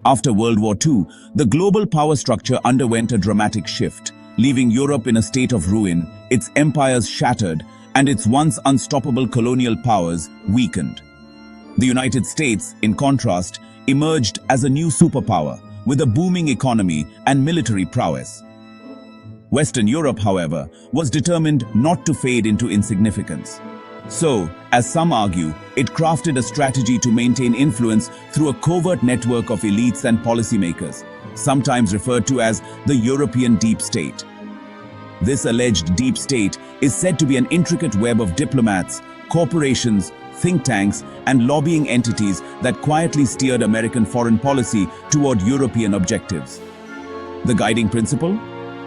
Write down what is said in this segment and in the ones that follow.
After World War II, the global power structure underwent a dramatic shift, leaving Europe in a state of ruin, its empires shattered, and its once unstoppable colonial powers weakened. The United States, in contrast, emerged as a new superpower, with a booming economy and military prowess. Western Europe, however, was determined not to fade into insignificance. So, as some argue, it crafted a strategy to maintain influence through a covert network of elites and policymakers, sometimes referred to as the European deep state. This alleged deep state is said to be an intricate web of diplomats, corporations, think tanks, and lobbying entities that quietly steered American foreign policy toward European objectives. The guiding principle?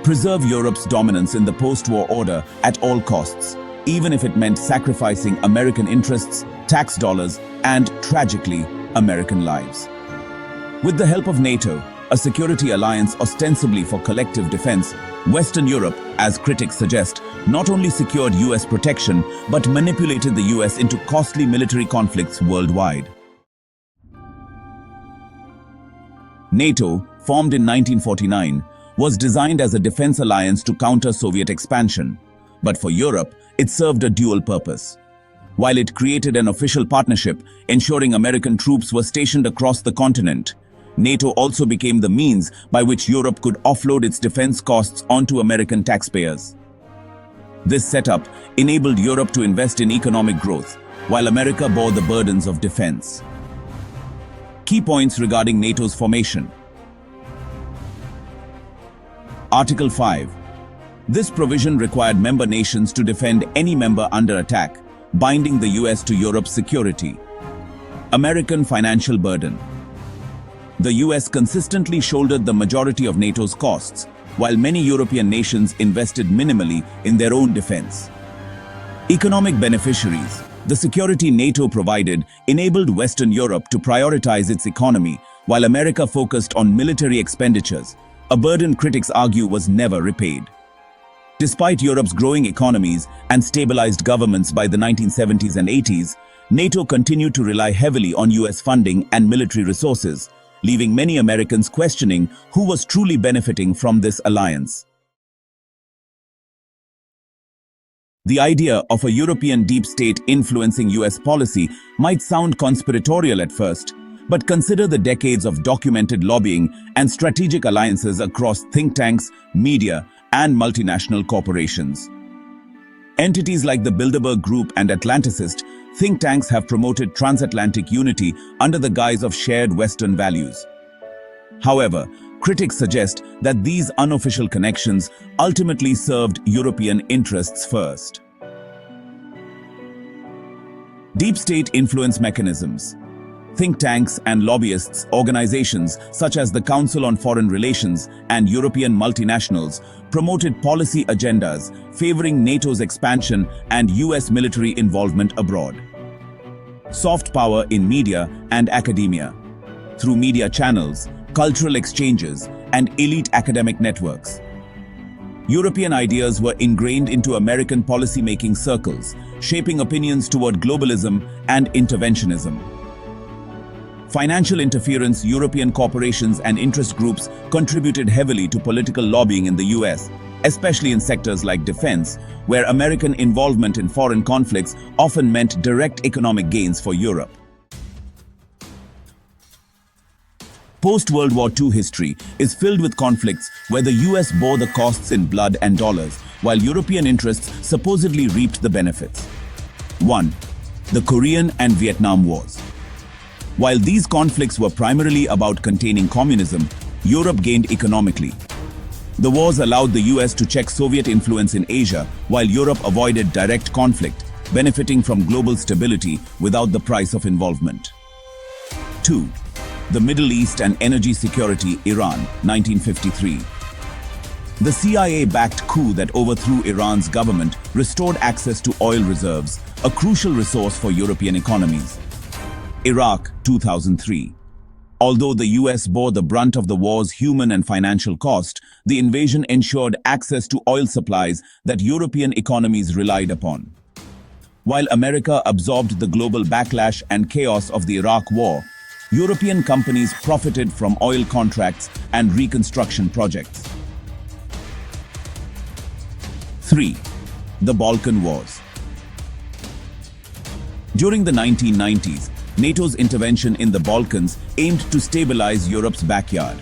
Preserve Europe's dominance in the post-war order at all costs, even if it meant sacrificing American interests, tax dollars, and, tragically, American lives. With the help of NATO, a security alliance ostensibly for collective defense, Western Europe, as critics suggest, not only secured US protection, but manipulated the US into costly military conflicts worldwide. NATO, formed in 1949, was designed as a defense alliance to counter Soviet expansion. But for Europe, it served a dual purpose. While it created an official partnership, ensuring American troops were stationed across the continent, NATO also became the means by which Europe could offload its defense costs onto American taxpayers. This setup enabled Europe to invest in economic growth, while America bore the burdens of defense. Key points regarding NATO's formation. Article 5. This provision required member nations to defend any member under attack, binding the US to Europe's security. American financial burden. The US consistently shouldered the majority of NATO's costs, while many European nations invested minimally in their own defense. Economic beneficiaries. The security NATO provided enabled Western Europe to prioritize its economy, while America focused on military expenditures, a burden critics argue was never repaid. Despite Europe's growing economies and stabilized governments by the 1970s and 80s, NATO continued to rely heavily on US funding and military resources, leaving many Americans questioning who was truly benefiting from this alliance. The idea of a European deep state influencing US policy might sound conspiratorial at first, but consider the decades of documented lobbying and strategic alliances across think tanks, media, and multinational corporations. Entities like the Bilderberg Group and Atlanticist think tanks have promoted transatlantic unity under the guise of shared Western values. However, critics suggest that these unofficial connections ultimately served European interests first. Deep state influence mechanisms. Think tanks and lobbyists organizations such as the Council on Foreign Relations and European multinationals promoted policy agendas favoring NATO's expansion and US military involvement abroad. Soft power in media and academia. Through media channels, cultural exchanges, and elite academic networks. European ideas were ingrained into American policymaking circles, shaping opinions toward globalism and interventionism. Financial interference. European corporations and interest groups contributed heavily to political lobbying in the US, especially in sectors like defense, where American involvement in foreign conflicts often meant direct economic gains for Europe. Post-World War II history is filled with conflicts where the US bore the costs in blood and dollars, while European interests supposedly reaped the benefits. 1. The Korean and Vietnam Wars. While these conflicts were primarily about containing communism, Europe gained economically. The wars allowed the US to check Soviet influence in Asia, while Europe avoided direct conflict, benefiting from global stability without the price of involvement. 2. The Middle East and energy security. Iran, 1953. The CIA-backed coup that overthrew Iran's government restored access to oil reserves, a crucial resource for European economies. Iraq, 2003. Although the US bore the brunt of the war's human and financial cost, the invasion ensured access to oil supplies that European economies relied upon. While America absorbed the global backlash and chaos of the Iraq War, European companies profited from oil contracts and reconstruction projects. 3. The Balkan Wars. During the 1990s, NATO's intervention in the Balkans aimed to stabilize Europe's backyard.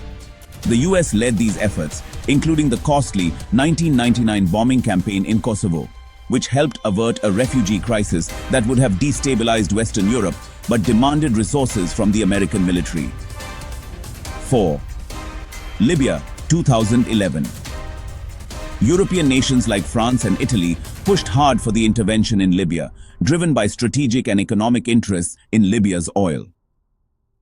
The US led these efforts, including the costly 1999 bombing campaign in Kosovo, which helped avert a refugee crisis that would have destabilized Western Europe but demanded resources from the American military. 4. Libya, 2011. European nations like France and Italy pushed hard for the intervention in Libya, driven by strategic and economic interests in Libya's oil.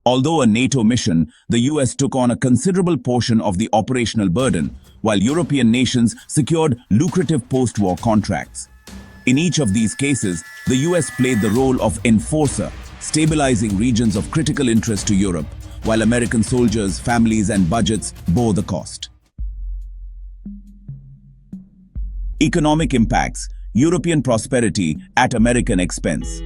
Although a NATO mission, the US took on a considerable portion of the operational burden, while European nations secured lucrative post-war contracts. In each of these cases, the US played the role of enforcer, stabilizing regions of critical interest to Europe, while American soldiers, families, and budgets bore the cost. Economic impacts: European prosperity at American expense.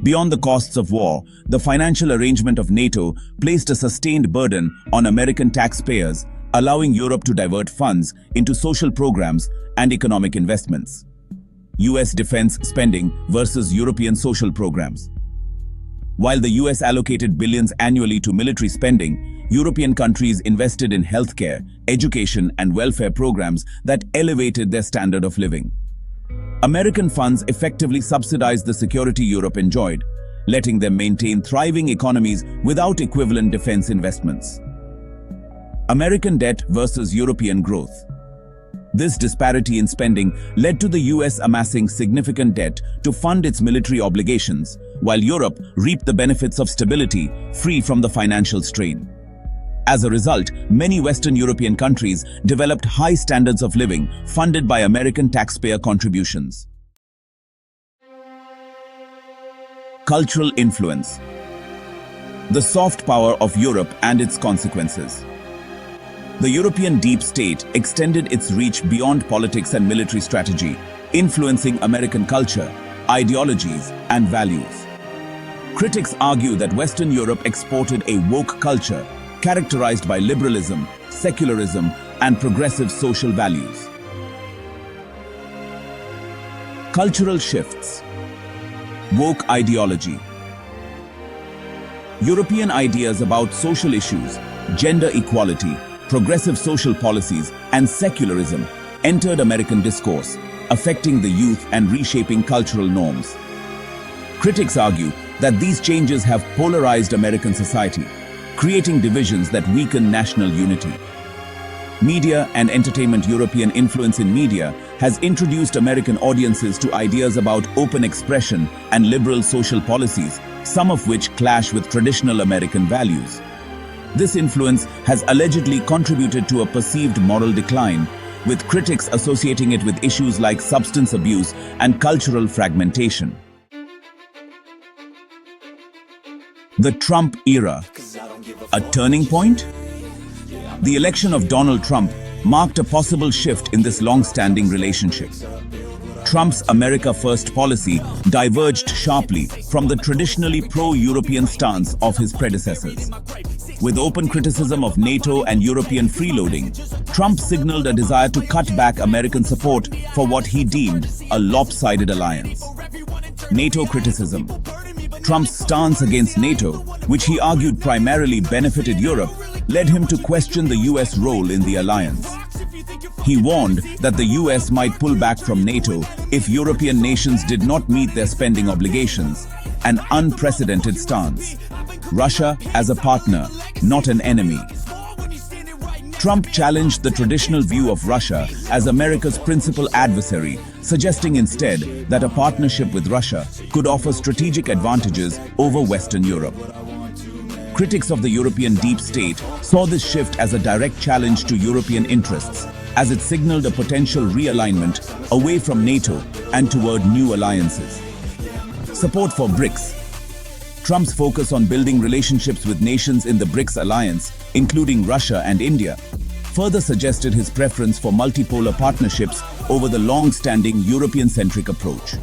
Beyond the costs of war, the financial arrangement of NATO placed a sustained burden on American taxpayers, allowing Europe to divert funds into social programs and economic investments. US defense spending versus European social programs. While the US allocated billions annually to military spending, European countries invested in healthcare, education, and welfare programs that elevated their standard of living. American funds effectively subsidized the security Europe enjoyed, letting them maintain thriving economies without equivalent defense investments. American debt versus European growth. This disparity in spending led to the US amassing significant debt to fund its military obligations, while Europe reaped the benefits of stability, free from the financial strain. As a result, many Western European countries developed high standards of living funded by American taxpayer contributions. Cultural influence. The soft power of Europe and its consequences. The European deep state extended its reach beyond politics and military strategy, influencing American culture, ideologies, and values. Critics argue that Western Europe exported a woke culture characterized by liberalism, secularism, and progressive social values. Cultural shifts. Woke ideology. European ideas about social issues, gender equality, progressive social policies, and secularism entered American discourse, affecting the youth and reshaping cultural norms. Critics argue that these changes have polarized American society, creating divisions that weaken national unity. Media and entertainment. European influence in media has introduced American audiences to ideas about open expression and liberal social policies, some of which clash with traditional American values. This influence has allegedly contributed to a perceived moral decline, with critics associating it with issues like substance abuse and cultural fragmentation. The Trump era. A turning point? The election of Donald Trump marked a possible shift in this long-standing relationship. Trump's America First policy diverged sharply from the traditionally pro-European stance of his predecessors. With open criticism of NATO and European freeloading, Trump signaled a desire to cut back American support for what he deemed a lopsided alliance. NATO criticism. Trump's stance against NATO, which he argued primarily benefited Europe, led him to question the US role in the alliance. He warned that the US might pull back from NATO if European nations did not meet their spending obligations, an unprecedented stance. Russia as a partner, not an enemy. Trump challenged the traditional view of Russia as America's principal adversary, suggesting instead that a partnership with Russia could offer strategic advantages over Western Europe. Critics of the European deep state saw this shift as a direct challenge to European interests, as it signaled a potential realignment away from NATO and toward new alliances. Support for BRICS. Trump's focus on building relationships with nations in the BRICS alliance, including Russia and India, further suggested his preference for multipolar partnerships over the long-standing European-centric approach.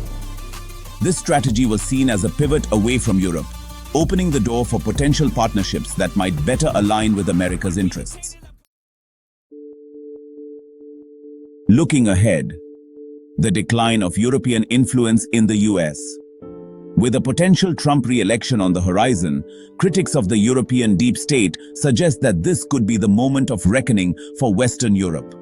This strategy was seen as a pivot away from Europe, opening the door for potential partnerships that might better align with America's interests. Looking ahead, the decline of European influence in the US. With a potential Trump re-election on the horizon, critics of the European deep state suggest that this could be the moment of reckoning for Western Europe.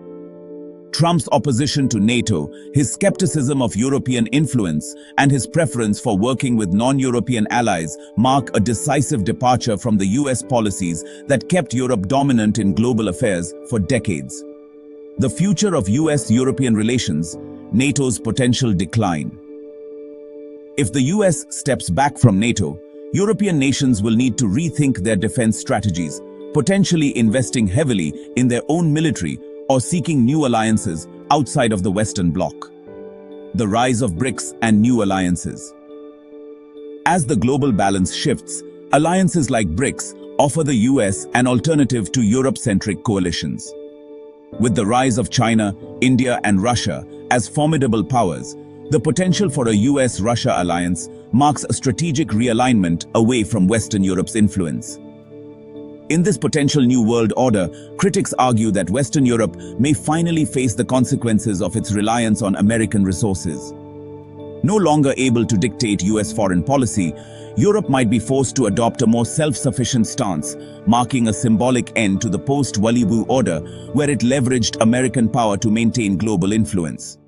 Trump's opposition to NATO, his skepticism of European influence, and his preference for working with non-European allies mark a decisive departure from the US policies that kept Europe dominant in global affairs for decades. The future of US-European relations, NATO's potential decline. If the US steps back from NATO, European nations will need to rethink their defense strategies, potentially investing heavily in their own military or seeking new alliances outside of the Western bloc. The rise of BRICS and new alliances. As the global balance shifts, alliances like BRICS offer the US an alternative to Europe-centric coalitions. With the rise of China, India, and Russia as formidable powers, the potential for a US-Russia alliance marks a strategic realignment away from Western Europe's influence. In this potential new world order, critics argue that Western Europe may finally face the consequences of its reliance on American resources. No longer able to dictate US foreign policy, Europe might be forced to adopt a more self-sufficient stance, marking a symbolic end to the post-Walibu order where it leveraged American power to maintain global influence.